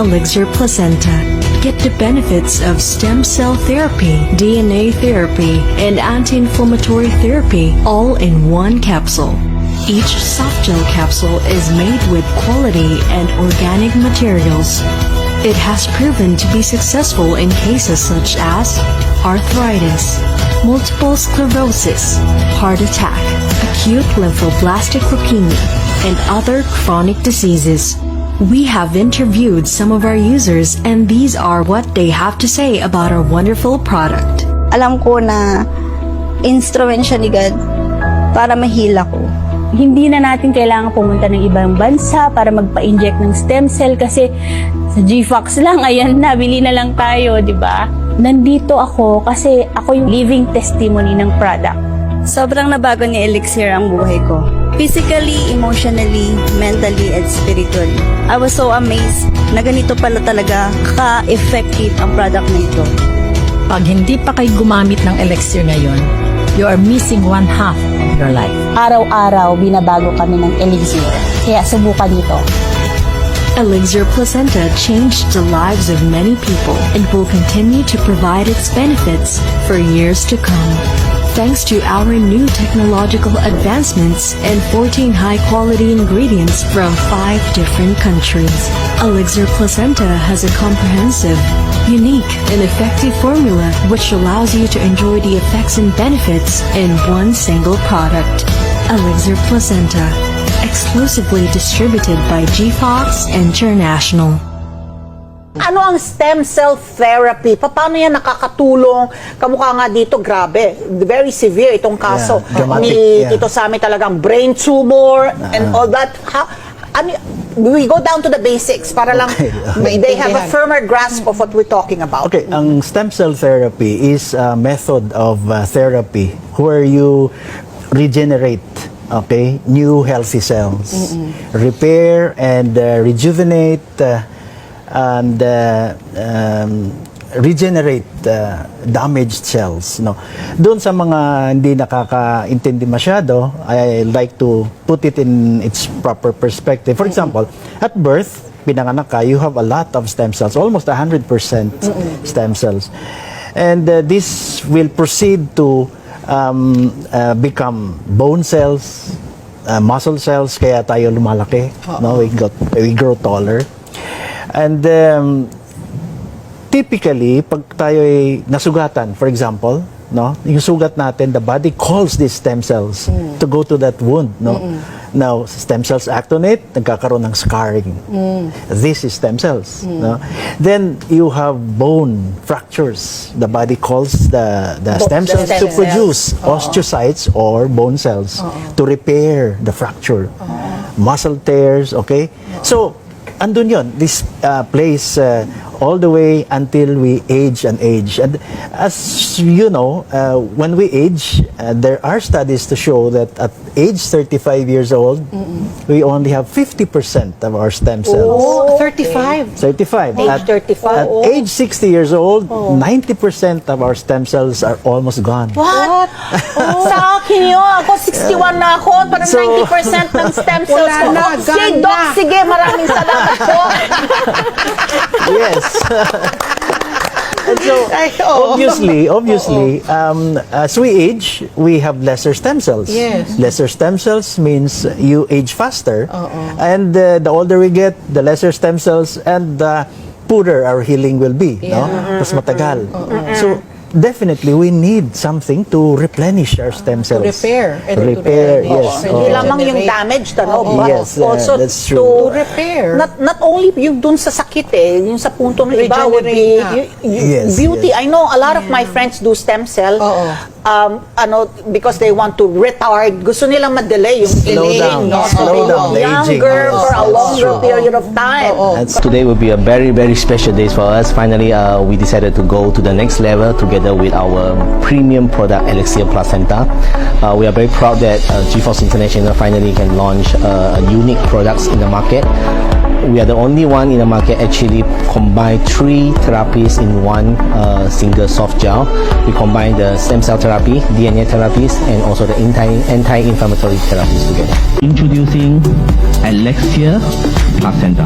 Elixir Placenta. Get the benefits of stem cell therapy, DNA therapy, and anti-inflammatory therapy all in one capsule. Each soft gel capsule is made with quality and organic materials. It has proven to be successful in cases such as arthritis, multiple sclerosis, heart attack, acute lymphoblastic leukemia, and other chronic diseases. We have interviewed some of our users and these are what they have to say about our wonderful product. Alam ko na instrument siya ni God para mahila ko. Hindi na natin kailangan pumunta ng ibang bansa para magpa-inject ng stem cell kasi sa GFox lang, ayan, nabili na lang tayo, di ba? Nandito ako kasi ako yung living testimony ng product. Sobrang nabago ni Elixir ang buhay ko. Physically, emotionally, mentally, and spiritually. I was so amazed na ganito pala talaga ka-effective ang product na ito. Pag hindi pa kayo gumamit ng Elixir ngayon, you are missing one half of your life. Araw-araw, binabago kami ng Elixir. Kaya subukan nito. Elixir Placenta changed the lives of many people and will continue to provide its benefits for years to come. Thanks to our new technological advancements and 14 high-quality ingredients from 5 different countries, Elixir Placenta has a comprehensive, unique, and effective formula which allows you to enjoy the effects and benefits in one single product. Elixir Placenta, exclusively distributed by GFox International. Ano ang stem cell therapy? Paano yan nakakatulong? Kamukha nga dito, grabe. Very severe itong kaso. Ni Tito Sammy talagang brain tumor and all that. We go down to the basics para lang they have a firmer grasp of what we're talking about. Okay, ang stem cell therapy is a method of therapy where you regenerate new healthy cells. Repair and rejuvenate and regenerate damaged cells. No? Doon sa mga hindi nakakaintindi masyado, I like to put it in its proper perspective. For example, at birth, pinanganak ka, you have a lot of stem cells, almost 100% stem cells. And this will proceed to become bone cells, muscle cells, kaya tayo lumalaki. No? We grow taller. And typically, pag tayo ay nasugatan, for example, no, yung sugat natin, the body calls these stem cells to go to that wound. No? Now, stem cells act on it, nagkakaroon ng scarring. This is stem cells. No? Then, you have bone fractures. The body calls the stem cells to produce osteocytes or bone cells to repair the fracture. Muscle tears, okay? So, andun yun. This plays all the way until we age and age. And as you know, when we age, there are studies to show that at age 35 years old, we only have 50% of our stem cells. Oh, 35. 35. Age 35. At age 60 years old, 90% of our stem cells are almost gone. What? Sa akin yun. Ako, 61 na ako. Parang So, 90% ng stem cells ko. Wala na, Sige, gone Doc, na. sige, maraming salamat po. Yes. And so, obviously, as we age, we have lesser stem cells. Yes. Lesser stem cells means you age faster. And the older we get, the lesser stem cells and the poorer our healing will be. No? Mas matagal. So, definitely, we need something to replenish our stem cells. repair. And Repair, to yes. Hindi lamang yung damage, but Yes, also that's to true. repair. Not only yung dun sa sakit yung sa punto ng iba would be Yes, beauty. yes. I know a lot of my friends do stem cell because they want to retard. Gusto nilang ma-delay yung Slow aging, down. no? Slow So, down the aging. younger Yes, for a that's longer true. period of time. Today will be a very, very special day for us. Finally, we decided to go to the next level together with our premium product, Elixir Placenta. We are very proud that GFox International finally can launch unique products in the market. We are the only one in the market actually combine 3 therapies in one single soft gel. We combine the stem cell therapy, DNA therapies, and also the anti-inflammatory therapies together. Introducing Elixir Placenta.